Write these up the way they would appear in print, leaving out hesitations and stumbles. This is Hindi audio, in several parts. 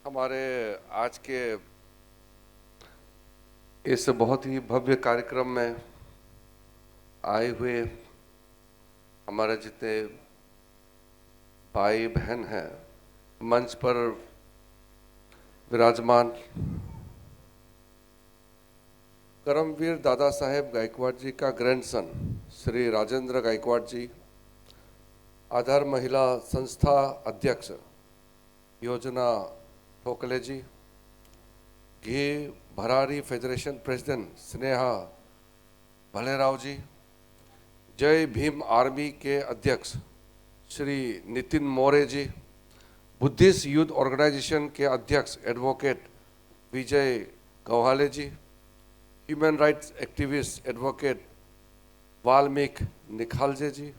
हमारे आज के इस बहुत ही भव्य कार्यक्रम में आए हुए हमारे जितने भाई बहन हैं, मंच पर विराजमान करमवीर दादा साहेब गायकवाड़ जी का ग्रैंडसन श्री राजेंद्र गायकवाड़ जी, आधार महिला संस्था अध्यक्ष Yojana Thokle ji, Ghe Bharari federation president Sneha Bhalerao ji, Jai Bhim army के अध्यक्ष Shri Nitin More ji, Buddhist youth organisation के अध्यक्ष advocate Vijay Gawale ji, human rights activist advocate Valmiki Nikhalje ji,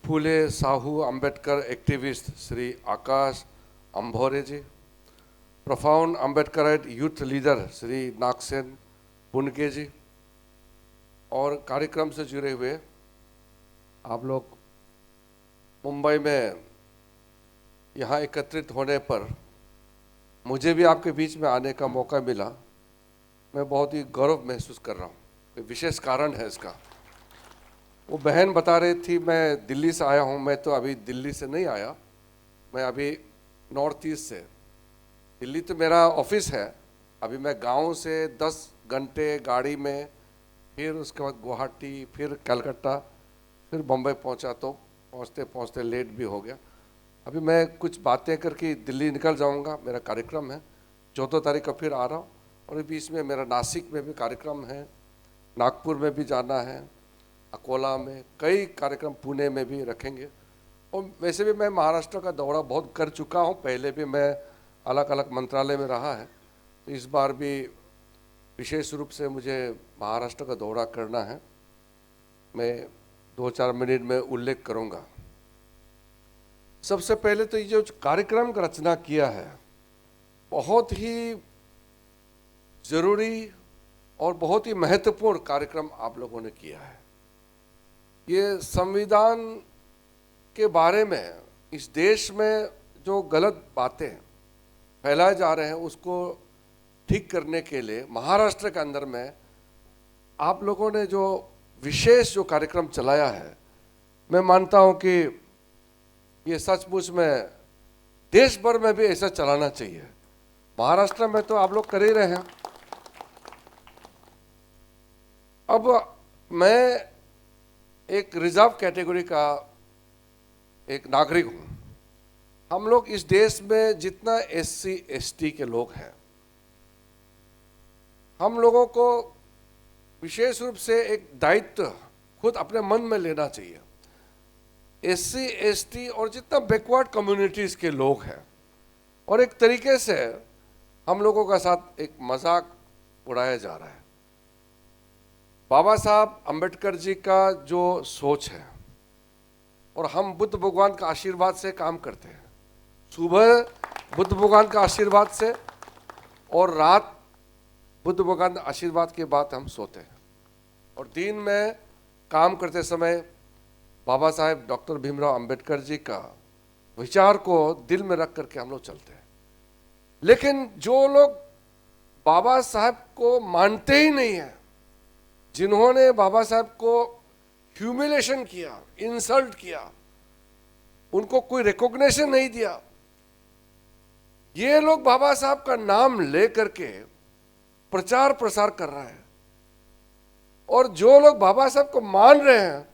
Phule Sahu Ambedkar activist Shri Akash Ambhore ji, profound Ambedkarite youth leader Shri Nagsen Punke ji, और कार्यक्रम से जुड़े हुए आप लोग मुंबई में यहाँ एकत्रित होने पर मुझे भी आपके बीच में आने का मौका मिला। मैं बहुत ही गौरव महसूस कर रहा हूँ। कोई विशेष कारण है इसका। वो बहन बता रही थी मैं दिल्ली से आया हूँ। मैं तो अभी दिल्ली से नहीं आया, मैं अभी नॉर्थ ईस्ट से। दिल्ली तो मेरा ऑफिस है। अभी मैं गांव से 10 घंटे गाड़ी में, फिर उसके बाद गुवाहाटी, फिर कलकत्ता, फिर बम्बई पहुंचा, तो पहुंचते पहुंचते लेट भी हो गया। अभी मैं कुछ बातें करके दिल्ली निकल जाऊंगा। मेरा कार्यक्रम है 14 तारीख को, फिर आ रहा हूँ। और बीच में मेरा नासिक में भी कार्यक्रम है, नागपुर में भी जाना है, अकोला में कई कार्यक्रम, पुणे में भी रखेंगे। और वैसे भी मैं महाराष्ट्र का दौरा बहुत कर चुका हूँ, पहले भी मैं अलग अलग मंत्रालय में रहा है। तो इस बार भी विशेष रूप से मुझे महाराष्ट्र का दौरा करना है। मैं 2-4 मिनट में उल्लेख करूँगा। सबसे पहले तो ये जो कार्यक्रम का रचना किया है, बहुत ही जरूरी और बहुत ही महत्वपूर्ण कार्यक्रम आप लोगों ने किया है। ये संविधान के बारे में इस देश में जो गलत बातें फैलाए जा रहे हैं, उसको ठीक करने के लिए महाराष्ट्र के अंदर में आप लोगों ने जो विशेष जो कार्यक्रम चलाया है, मैं मानता हूं कि ये सचमुच में देश भर में भी ऐसा चलाना चाहिए। महाराष्ट्र में तो आप लोग कर ही रहे हैं। अब मैं एक रिजर्व कैटेगरी का एक नागरिक हूं। हम लोग इस देश में जितना SC ST के लोग हैं, हम लोगों को विशेष रूप से एक दायित्व खुद अपने मन में लेना चाहिए। SC ST और जितना बैकवर्ड कम्युनिटीज के लोग हैं, और एक तरीके से हम लोगों का साथ एक मजाक उड़ाया जा रहा है। बाबा साहब अंबेडकर जी का जो सोच है, और हम बुद्ध भगवान का आशीर्वाद से काम करते हैं। सुबह बुद्ध भगवान का आशीर्वाद से, और रात बुद्ध भगवान के आशीर्वाद के बाद हम सोते हैं। और दिन में काम करते समय बाबा साहेब डॉक्टर भीमराव अंबेडकर जी का विचार को दिल में रख करके हम लोग चलते हैं। लेकिन जो लोग बाबा साहब को मानते ही नहीं है, जिन्होंने बाबा साहब को ह्यूमिलेशन किया, इंसल्ट किया, उनको कोई रिकॉग्निशन नहीं दिया, ये लोग बाबा साहब का नाम ले करके प्रचार प्रसार कर रहा है। और जो लोग बाबा साहब को मान रहे हैं,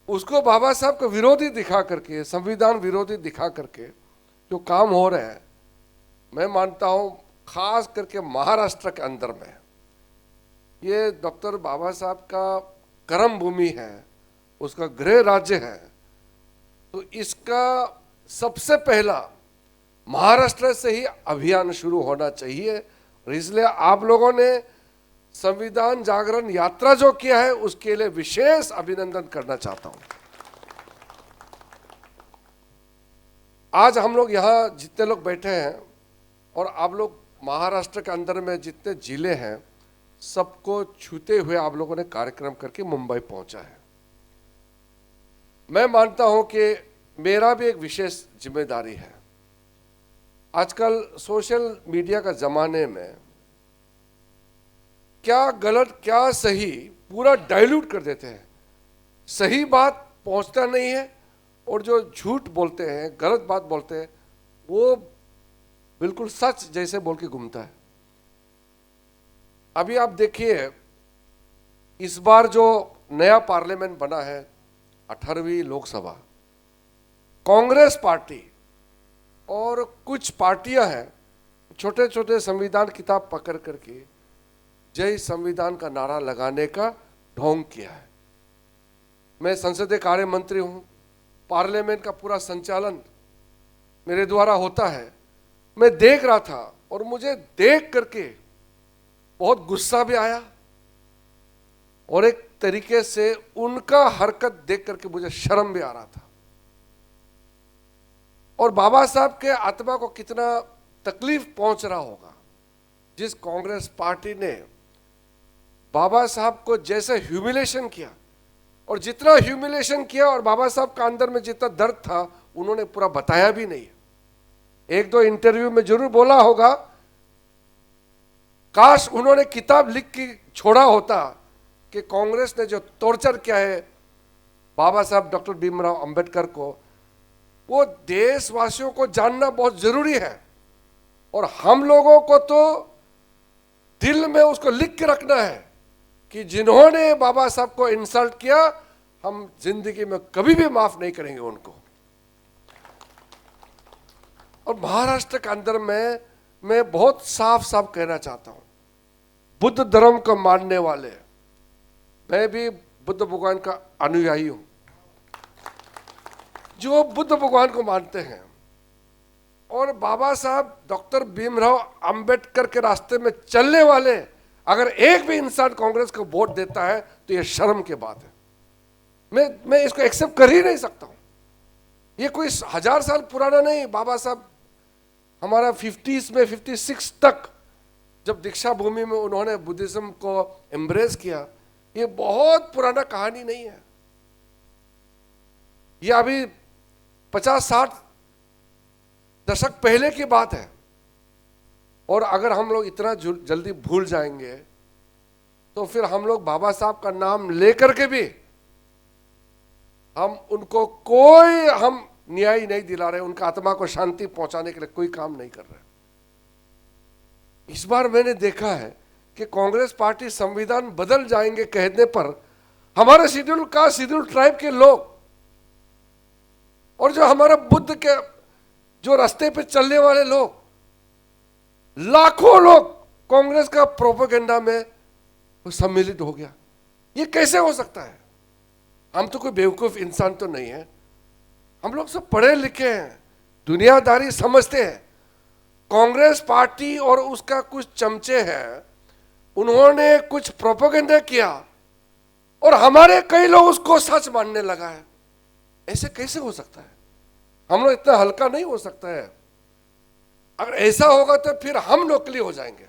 उसको बाबा साहब का विरोधी दिखा करके, संविधान विरोधी दिखा करके जो काम हो रहे हैं, मैं मानता हूं खास करके महाराष्ट्र के अंदर में ये डॉक्टर बाबा साहब का कर्म भूमि है, उसका गृह राज्य है। तो इसका सबसे पहला महाराष्ट्र से ही अभियान शुरू होना चाहिए। और इसलिए आप लोगों ने संविधान जागरण यात्रा जो किया है, उसके लिए विशेष अभिनंदन करना चाहता हूं। आज हम लोग यहां जितने लोग बैठे हैं, और आप लोग महाराष्ट्र के अंदर में जितने जिले हैं, सबको छूते हुए आप लोगों ने कार्यक्रम करके मुंबई पहुंचा है। मैं मानता हूं कि मेरा भी एक विशेष जिम्मेदारी है। आजकल सोशल मीडिया का जमाने में क्या गलत क्या सही पूरा डाइल्यूट कर देते हैं। सही बात पहुंचता नहीं है और जो झूठ बोलते हैं, गलत बात बोलते हैं, वो बिल्कुल सच जैसे बोल के घूमता है। अभी आप देखिए, इस बार जो नया पार्लियामेंट बना है, 18वीं लोकसभा, कांग्रेस पार्टी और कुछ पार्टियां हैं, छोटे छोटे संविधान किताब पकड़ करके जय संविधान का नारा लगाने का ढोंग किया है। मैं संसदीय कार्य मंत्री हूं, पार्लियामेंट का पूरा संचालन मेरे द्वारा होता है। मैं देख रहा था और मुझे देख करके बहुत गुस्सा भी आया और एक तरीके से उनका हरकत देख करके मुझे शर्म भी आ रहा था। और बाबा साहब के आत्मा को कितना तकलीफ पहुंच रहा होगा, जिस कांग्रेस पार्टी ने बाबा साहब को जैसे ह्यूमिलेशन किया, और जितना ह्यूमिलेशन किया और बाबा साहब का अंदर में जितना दर्द था उन्होंने पूरा बताया भी नहीं। एक दो इंटरव्यू में जरूर बोला होगा, काश उन्होंने किताब लिख के छोड़ा होता कि कांग्रेस ने जो टॉर्चर किया है बाबा साहब डॉक्टर भीमराव अंबेडकर को, वो देशवासियों को जानना बहुत जरूरी है। और हम लोगों को तो दिल में उसको लिख के रखना है कि जिन्होंने बाबा साहब को इंसल्ट किया, हम जिंदगी में कभी भी माफ नहीं करेंगे उनको। और महाराष्ट्र के अंदर में मैं बहुत साफ साफ कहना चाहता हूं, बुद्ध धर्म को मानने वाले, मैं भी बुद्ध भगवान का अनुयायी हूं, जो बुद्ध भगवान को मानते हैं और बाबा साहब डॉक्टर भीमराव अंबेडकर के रास्ते में चलने वाले अगर एक भी इंसान कांग्रेस को वोट देता है तो यह शर्म की बात है। मैं इसको एक्सेप्ट कर ही नहीं सकता हूं। ये कोई 1000 साल पुराना नहीं। बाबा साहब हमारा 50s में 56 तक जब दीक्षा भूमि में उन्होंने बुद्धिज्म को एम्ब्रेस किया, ये बहुत पुराना कहानी नहीं है। ये अभी 50-60 दशक पहले की बात है। और अगर हम लोग इतना जल्दी भूल जाएंगे तो फिर हम लोग बाबा साहब का नाम लेकर के भी हम उनको कोई हम न्याय नहीं दिला रहे, उनका आत्मा को शांति पहुंचाने के लिए कोई काम नहीं कर रहे। इस बार मैंने देखा है कि कांग्रेस पार्टी संविधान बदल जाएंगे कहने पर हमारे शेड्यूल कास्ट, शेड्यूल ट्राइब के लोग और जो हमारा बुद्ध के जो रास्ते पे चलने वाले लोग, लाखों लोग कांग्रेस का प्रोपेगेंडा में सम्मिलित हो गया। ये कैसे हो सकता है? हम तो कोई बेवकूफ इंसान तो नहीं है, हम लोग सब पढ़े लिखे हैं, दुनियादारी समझते हैं। कांग्रेस पार्टी और उसका कुछ चमचे हैं, उन्होंने कुछ प्रोपेगेंडा किया और हमारे कई लोग उसको सच मानने लगा है। ऐसे कैसे हो सकता है? हम लोग इतना हल्का नहीं हो सकता है। अगर ऐसा होगा तो फिर हम नकली हो जाएंगे।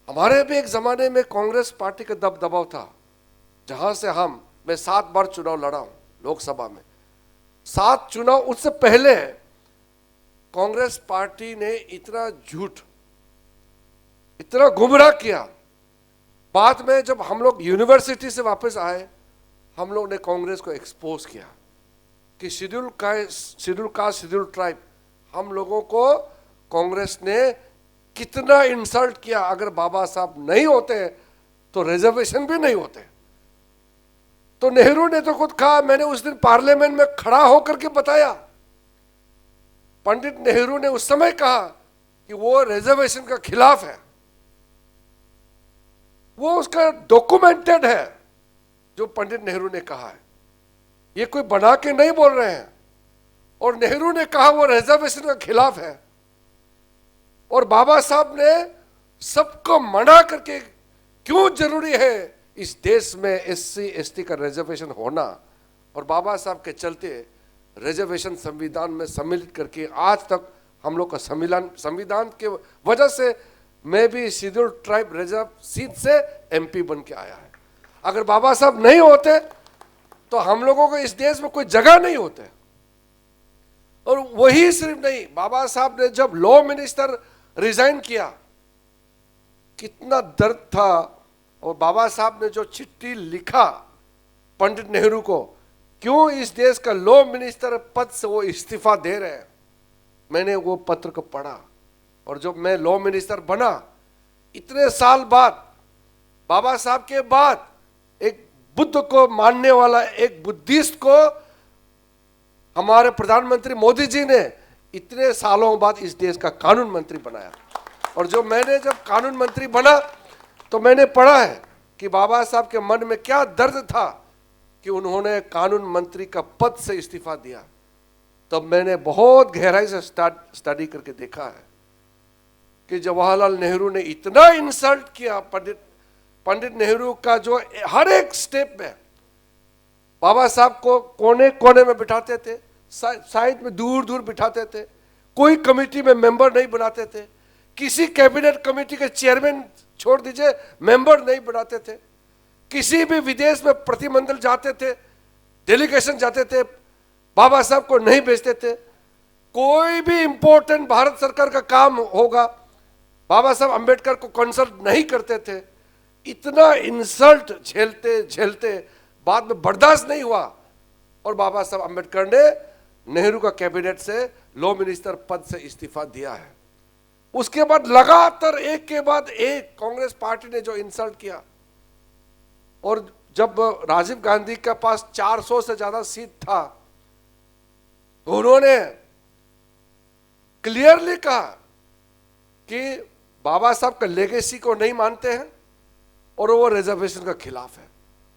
हमारे भी एक जमाने में कांग्रेस पार्टी का दबदबाव था, जहां से मैं 7 बार चुनाव लड़ा हूं लोकसभा में। 7 चुनाव, उससे पहले कांग्रेस पार्टी ने इतना झूठ, इतना गुमराह किया। बाद में जब हम लोग यूनिवर्सिटी से वापस आए, हम लोग ने कांग्रेस को एक्सपोज किया कि शेड्यूल कास्ट, शेड्यूल ट्राइब, हम लोगों को कांग्रेस ने कितना इंसल्ट किया। अगर बाबा साहब नहीं होते तो रिजर्वेशन भी नहीं होते। तो नेहरू ने तो खुद कहा, मैंने उस दिन पार्लियामेंट में खड़ा होकर के बताया, पंडित नेहरू ने उस समय कहा कि वो रिजर्वेशन का खिलाफ है। वो उसका डॉक्यूमेंटेड है जो पंडित नेहरू ने कहा है, ये कोई बना के नहीं बोल रहे हैं। और नेहरू ने कहा वो रिजर्वेशन का खिलाफ है, और बाबा साहब ने सबको मना करके, क्यों जरूरी है इस देश में एससी एसटी का रिजर्वेशन होना, और बाबा साहब के चलते रिजर्वेशन संविधान में सम्मिलित करके आज तक हम लोग का संविधान के वजह से मैं भी शेड्यूल ट्राइब रिजर्व सीट से एमपी बन के आया है। अगर बाबा साहब नहीं होते तो हम लोगों को इस देश में कोई जगह नहीं होते। और वही सिर्फ नहीं, बाबा साहब ने जब लॉ मिनिस्टर रिजाइन किया, कितना दर्द था। और बाबा साहब ने जो चिट्ठी लिखा पंडित नेहरू को, क्यों इस देश का लॉ मिनिस्टर पद से वो इस्तीफा दे रहे हैं, मैंने वो पत्र को पढ़ा। और जब मैं लॉ मिनिस्टर बना, इतने साल बाद, बाबा साहब के बाद, एक बुद्ध को मानने वाला एक बुद्धिस्ट को हमारे प्रधानमंत्री मोदी जी ने इतने सालों बाद इस देश का कानून मंत्री बनाया। और जो मैंने जब कानून मंत्री बना तो मैंने पढ़ा है कि बाबा साहब के मन में क्या दर्द था कि उन्होंने कानून मंत्री का पद से इस्तीफा दिया। तब मैंने बहुत गहराई से स्टडी करके देखा है कि जवाहरलाल नेहरू ने इतना इंसल्ट किया पंडित नेहरू का, जो हर एक स्टेप में बाबा साहब को कोने कोने में बिठाते थे, साइड में दूर दूर बिठाते थे, कोई कमेटी में मेंबर नहीं बनाते थे, किसी कैबिनेट कमेटी के चेयरमैन छोड़ दीजिए मेंबर नहीं बनाते थे, किसी भी विदेश में प्रतिनिधिमंडल जाते थे, डेलीगेशन जाते थे, बाबा साहब को नहीं भेजते थे। कोई भी इंपॉर्टेंट भारत सरकार का काम होगा, बाबा साहब अंबेडकर को कंसल्ट नहीं करते थे। इतना इंसल्ट झेलते झेलते बाद में बर्दाश्त नहीं हुआ और बाबा साहब अंबेडकर ने नेहरू का कैबिनेट से लॉ मिनिस्टर पद से इस्तीफा दिया है। उसके बाद लगातार एक के बाद एक कांग्रेस पार्टी ने जो इंसल्ट किया, और जब राजीव गांधी के पास 400 से ज्यादा सीट था तो उन्होंने क्लियरली कहा कि बाबा साहब का लेगेसी को नहीं मानते हैं और वो रिजर्वेशन का खिलाफ है।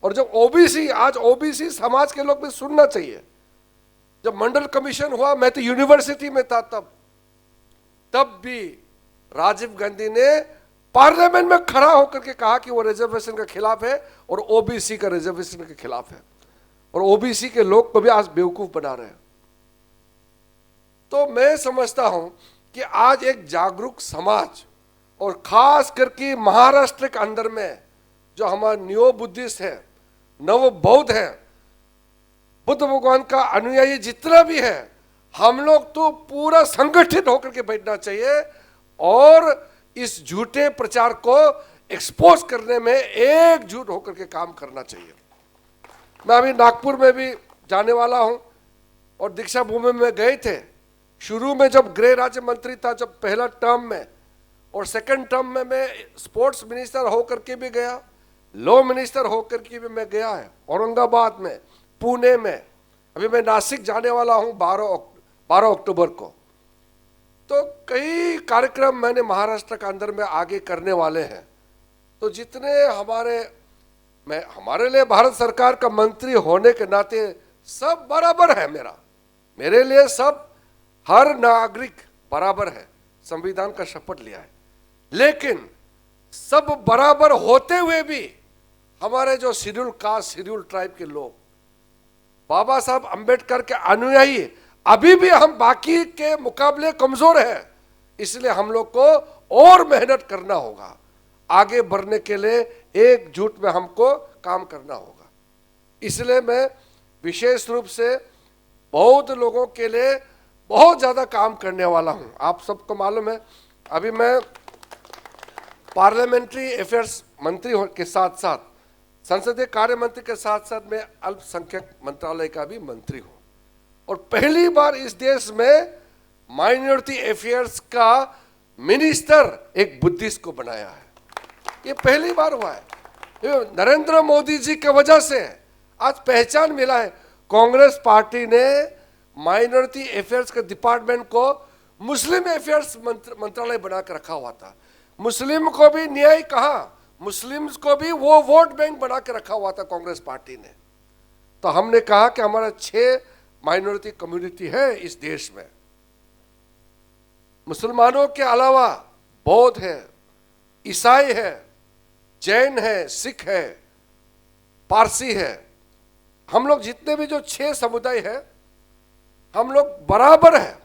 और जब ओबीसी, आज ओबीसी समाज के लोग भी सुनना चाहिए, जब मंडल कमीशन हुआ, मैं तो यूनिवर्सिटी में था तब भी राजीव गांधी ने पार्लियामेंट में खड़ा होकर के कहा कि वो रिजर्वेशन के खिलाफ है और ओबीसी का रिजर्वेशन के खिलाफ है, और ओबीसी के लोग को भी आज बेवकूफ बना रहे हैं। तो मैं समझता हूं कि आज एक जागरूक समाज, और खास करके महाराष्ट्र के अंदर में जो हमारे न्यो बुद्धिस्ट है, नव बौद्ध है, बुद्ध भगवान का अनुयायी जितना भी है, हम लोग तो पूरा संगठित होकर के बैठना चाहिए और इस झूठे प्रचार को एक्सपोज करने में एकजुट होकर के काम करना चाहिए। मैं अभी नागपुर में भी जाने वाला हूं और दीक्षा भूमि में गए थे। शुरू में जब गृह राज्य मंत्री था, जब पहला टर्म में, और सेकंड टर्म में मैं स्पोर्ट्स मिनिस्टर होकर के भी गया, लॉ मिनिस्टर होकर के भी मैं गया है, औरंगाबाद में, पुणे में, अभी मैं नासिक जाने वाला हूं 12 अक्टूबर को। तो कई कार्यक्रम मैंने महाराष्ट्र के अंदर में आगे करने वाले हैं। तो जितने हमारे लिए भारत सरकार का मंत्री होने के नाते सब बराबर है, मेरे लिए सब, हर नागरिक बराबर है, संविधान का शपथ लिया है। लेकिन सब बराबर होते हुए भी हमारे जो शेड्यूल कास्ट, शेड्यूल ट्राइब के लोग, बाबा साहब अंबेडकर के अनुयायी, अभी भी हम बाकी के मुकाबले कमजोर हैं। इसलिए हम लोग को और मेहनत करना होगा, आगे बढ़ने के लिए एकजुट में हमको काम करना होगा। इसलिए मैं विशेष रूप से बौद्ध लोगों के लिए बहुत ज्यादा काम करने वाला हूं। आप सबको मालूम है, अभी मैं पार्लियामेंट्री अफेयर्स मंत्री के साथ साथ, संसदीय कार्य मंत्री के साथ साथ मैं अल्पसंख्यक मंत्रालय का भी मंत्री हूं। और पहली बार इस देश में माइनॉरिटी अफेयर्स का मिनिस्टर एक बुद्धिस्ट को बनाया है, ये पहली बार हुआ है। नरेंद्र मोदी जी की वजह से आज पहचान मिला है। कांग्रेस पार्टी ने माइनॉरिटी अफेयर्स के डिपार्टमेंट को मुस्लिम अफेयर्स मंत्रालय बनाकर रखा हुआ था। मुस्लिम को भी न्याय कहा, मुस्लिम्स को भी वो वोट बैंक बना के रखा हुआ था कांग्रेस पार्टी ने। तो हमने कहा कि हमारा 6 माइनॉरिटी कम्युनिटी है इस देश में, मुसलमानों के अलावा बौद्ध है, ईसाई है, जैन है, सिख है, पारसी है। हम लोग जितने भी जो 6 समुदाय है, हम लोग बराबर है।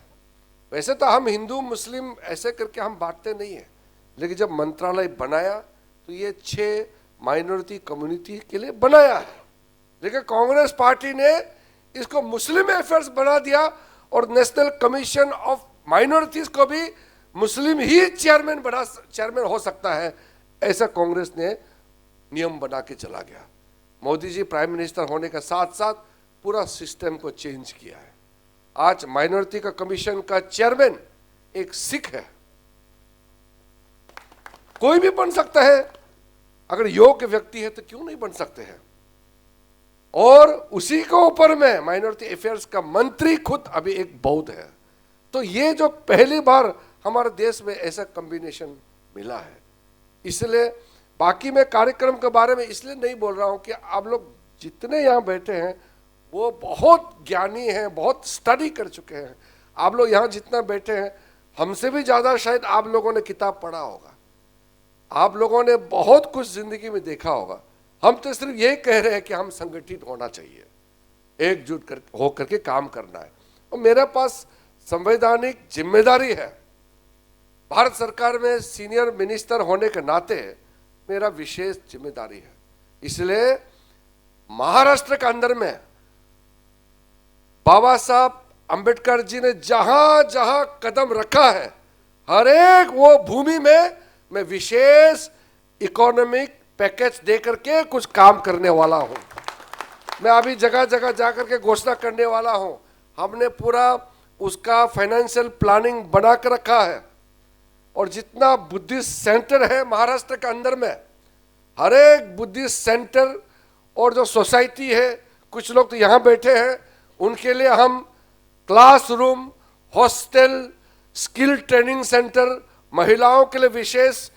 वैसे तो हम हिंदू मुस्लिम ऐसे करके हम बांटते नहीं है, लेकिन जब मंत्रालय बनाया तो ये 6 माइनॉरिटी कम्युनिटी के लिए बनाया है। लेकिन कांग्रेस पार्टी ने इसको मुस्लिम अफेयर्स बना दिया और नेशनल कमीशन ऑफ माइनॉरिटीज को भी मुस्लिम ही चेयरमैन हो सकता है, ऐसा कांग्रेस ने नियम बना के चला गया। मोदी जी प्राइम मिनिस्टर होने के साथ साथ पूरा सिस्टम को चेंज किया है। आज माइनॉरिटी का कमीशन का चेयरमैन एक सिख है, कोई भी बन सकता है, अगर योग्य व्यक्ति है तो क्यों नहीं बन सकते हैं। और उसी के ऊपर में माइनॉरिटी अफेयर्स का मंत्री खुद अभी एक बौद्ध है। तो ये जो पहली बार हमारे देश में ऐसा कॉम्बिनेशन मिला है। इसलिए बाकी मैं कार्यक्रम के बारे में इसलिए नहीं बोल रहा हूं कि आप लोग जितने यहाँ बैठे हैं वो बहुत ज्ञानी हैं, बहुत स्टडी कर चुके हैं। आप लोग यहाँ जितना बैठे हैं हमसे भी ज़्यादा शायद आप लोगों ने किताब पढ़ा होगा, आप लोगों ने बहुत कुछ जिंदगी में देखा होगा। हम तो सिर्फ यही कह रहे हैं कि हम संगठित होना चाहिए, एकजुट होकर के काम करना है। और मेरे पास संवैधानिक जिम्मेदारी है, भारत सरकार में सीनियर मिनिस्टर होने के नाते मेरा विशेष जिम्मेदारी है। इसलिए महाराष्ट्र के अंदर में बाबा साहब अंबेडकर जी ने जहां जहां कदम रखा है, हर एक वो भूमि में मैं विशेष इकोनॉमिक पैकेज देकर के कुछ काम करने वाला हूं। मैं अभी जगह जगह जाकर के घोषणा करने वाला हूं। हमने पूरा उसका फाइनेंशियल प्लानिंग बना कर रखा है। और जितना बुद्धिस्ट सेंटर है महाराष्ट्र के अंदर में, हर एक बुद्धिस्ट सेंटर और जो सोसाइटी है, कुछ लोग तो यहाँ बैठे हैं, उनके लिए हम classroom, hostel, skill training centre, महिलाओं के लिए विशेष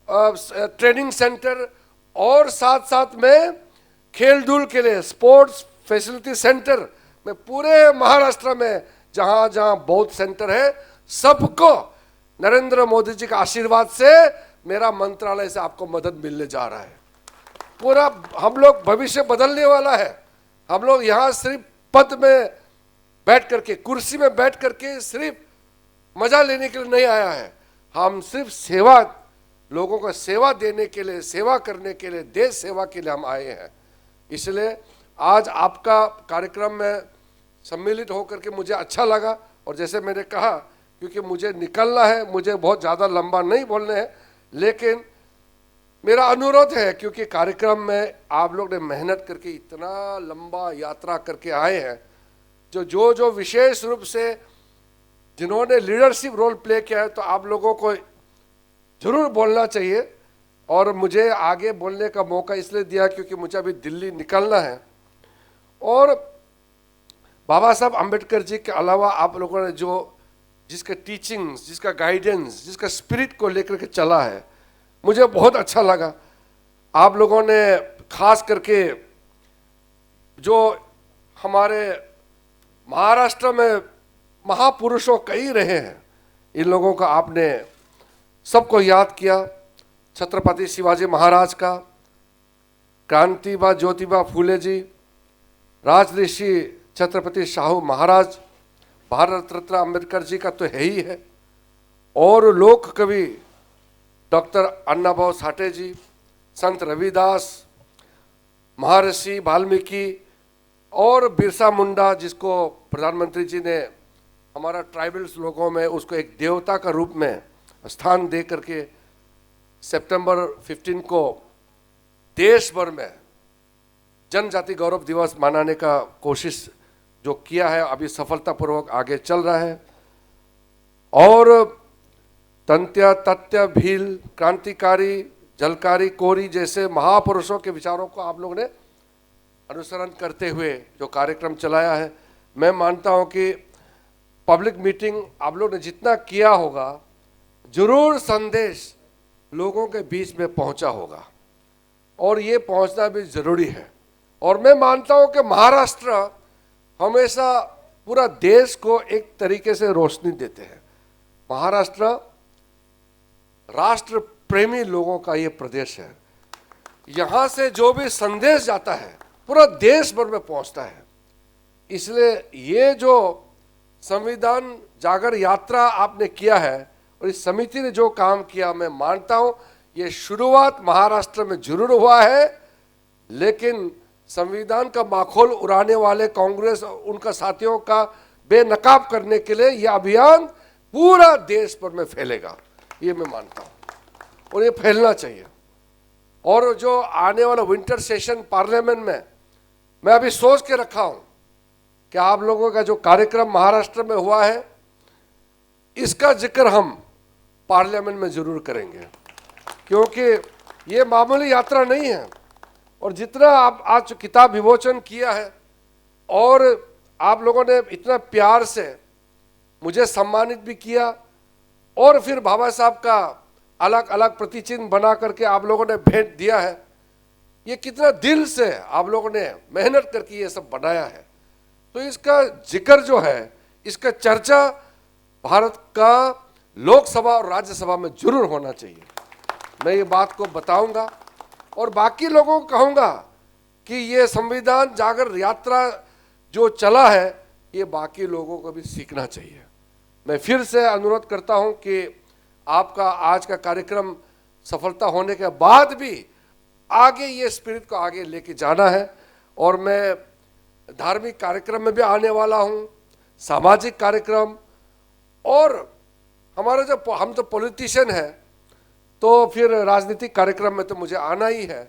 ट्रेनिंग सेंटर और साथ साथ में खेल धूल के लिए स्पोर्ट्स फैसिलिटी सेंटर में पूरे महाराष्ट्र में जहां जहां बौद्ध सेंटर है, सबको नरेंद्र मोदी जी का आशीर्वाद से मेरा मंत्रालय से आपको मदद मिलने जा रहा है। पूरा हम लोग भविष्य बदलने वाला है। हम लोग यहाँ सिर्फ पद में बैठ करके, कुर्सी में बैठ करके सिर्फ मजा लेने के लिए नहीं आया है। हम सिर्फ सेवा, लोगों को सेवा देने के लिए, सेवा करने के लिए, देश सेवा के लिए हम आए हैं। इसलिए आज आपका कार्यक्रम में सम्मिलित होकर के मुझे अच्छा लगा। और जैसे मैंने कहा, क्योंकि मुझे निकलना है, मुझे बहुत ज़्यादा लंबा नहीं बोलने हैं, लेकिन मेरा अनुरोध है, क्योंकि कार्यक्रम में आप लोग ने मेहनत करके इतना लंबा यात्रा करके आए हैं, जो विशेष रूप से जिन्होंने लीडरशिप रोल प्ले किया है, तो आप लोगों को जरूर बोलना चाहिए। और मुझे आगे बोलने का मौका इसलिए दिया क्योंकि मुझे अभी दिल्ली निकलना है। और बाबा साहब अंबेडकर जी के अलावा आप लोगों ने जिसका टीचिंग्स, जिसका गाइडेंस, जिसका स्पिरिट को लेकर के चला है, मुझे बहुत अच्छा लगा। आप लोगों ने खास करके जो हमारे महाराष्ट्र में महापुरुषों कई रहे हैं, इन लोगों का आपने सबको याद किया। छत्रपति शिवाजी महाराज का, क्रांतिबा ज्योतिबा फूले जी, राजऋषि छत्रपति शाहू महाराज, भारत रत्न अंबेडकर जी का तो है ही है, और लोक कवि डॉक्टर अन्नाभाऊ साठे जी, संत रविदास, महर्षि वाल्मीकि और बिरसा मुंडा, जिसको प्रधानमंत्री जी ने हमारा ट्राइबल्स लोगों में उसको एक देवता का रूप में स्थान दे करके सितंबर 15 को देश भर में जनजाति गौरव दिवस मनाने का कोशिश जो किया है, अभी सफलतापूर्वक आगे चल रहा है। और तंत्य, तथ्य, भील, क्रांतिकारी, झलकारी, कोरी जैसे महापुरुषों के विचारों को आप लोगों ने अनुसरण करते हुए जो कार्यक्रम चलाया है, मैं मानता हूं कि पब्लिक मीटिंग आप लोग ने जितना किया होगा, जरूर संदेश लोगों के बीच में पहुंचा होगा, और ये पहुंचना भी जरूरी है। और मैं मानता हूं कि महाराष्ट्र हमेशा पूरा देश को एक तरीके से रोशनी देते हैं। महाराष्ट्र राष्ट्र प्रेमी लोगों का ये प्रदेश है। यहाँ से जो भी संदेश जाता है पूरा देश भर में पहुंचता है। इसलिए ये जो संविधान जागर यात्रा आपने किया है और इस समिति ने जो काम किया, मैं मानता हूं ये शुरुआत महाराष्ट्र में जरूर हुआ है, लेकिन संविधान का माखौल उड़ाने वाले कांग्रेस और उनका साथियों का बेनकाब करने के लिए यह अभियान पूरा देश पर में फैलेगा, ये मैं मानता हूं और ये फैलना चाहिए। और जो आने वाला विंटर सेशन पार्लियामेंट में मैं अभी सोच के रखा हूं कि आप लोगों का जो कार्यक्रम महाराष्ट्र में हुआ है, इसका जिक्र हम पार्लियामेंट में जरूर करेंगे, क्योंकि ये मामूली यात्रा नहीं है। और जितना आप आज किताब विमोचन किया है और आप लोगों ने इतना प्यार से मुझे सम्मानित भी किया और फिर बाबा साहब का अलग अलग प्रतिचिन्ह बना करके आप लोगों ने भेंट दिया है, ये कितना दिल से आप लोगों ने मेहनत करके ये सब बनाया है। तो इसका जिक्र जो है, इसका चर्चा भारत का लोकसभा और राज्यसभा में जरूर होना चाहिए। मैं ये बात को बताऊंगा और बाकी लोगों को कहूंगा कि ये संविधान जागर यात्रा जो चला है, ये बाकी लोगों को भी सीखना चाहिए। मैं फिर से अनुरोध करता हूं कि आपका आज का कार्यक्रम सफलता होने के बाद भी आगे ये स्पिरिट को आगे लेके जाना है। और मैं धार्मिक कार्यक्रम में भी आने वाला हूं, सामाजिक कार्यक्रम, और हमारा जो हम तो पॉलिटिशियन है तो फिर राजनीतिक कार्यक्रम में तो मुझे आना ही है।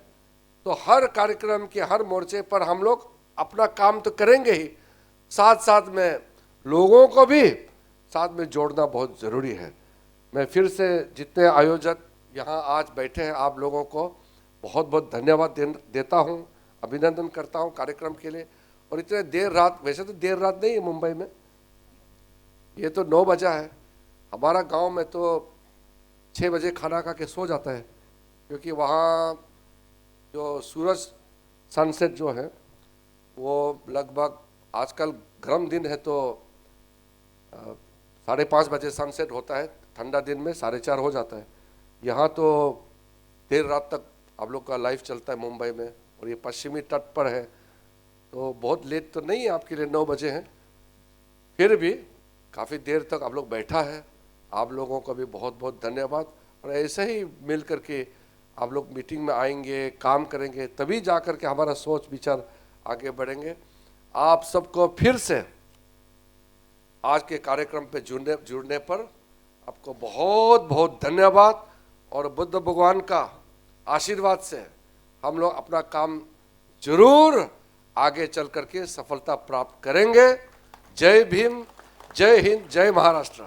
तो हर कार्यक्रम के हर मोर्चे पर हम लोग अपना काम तो करेंगे ही, साथ साथ में लोगों को भी साथ में जोड़ना बहुत ज़रूरी है। मैं फिर से जितने आयोजक यहाँ आज बैठे हैं, आप लोगों को बहुत बहुत धन्यवाद देता हूँ, अभिनंदन करता हूँ कार्यक्रम के लिए। और इतने देर रात, वैसे तो देर रात नहीं है मुंबई में, ये तो 9 बजा है। हमारा गांव में तो 6 बजे खाना खा के सो जाता है, क्योंकि वहाँ जो सूरज सनसेट जो है वो लगभग, आजकल गर्म दिन है तो 5:30 बजे सनसेट होता है, ठंडा दिन में 4:30 हो जाता है। यहाँ तो देर रात तक आप लोग का लाइफ चलता है मुंबई में, और ये पश्चिमी तट पर है तो बहुत लेट तो नहीं है आपके लिए, 9 बजे हैं, फिर भी काफ़ी देर तक आप लोग बैठा है। आप लोगों को भी बहुत बहुत धन्यवाद। और ऐसे ही मिल करके आप लोग मीटिंग में आएंगे, काम करेंगे, तभी जा कर के हमारा सोच विचार आगे बढ़ेंगे। आप सबको फिर से आज के कार्यक्रम पे जुड़ने पर आपको बहुत बहुत धन्यवाद। और बुद्ध भगवान का आशीर्वाद से हम लोग अपना काम जरूर आगे चल करके सफलता प्राप्त करेंगे। जय भीम, जय हिंद, जय महाराष्ट्र।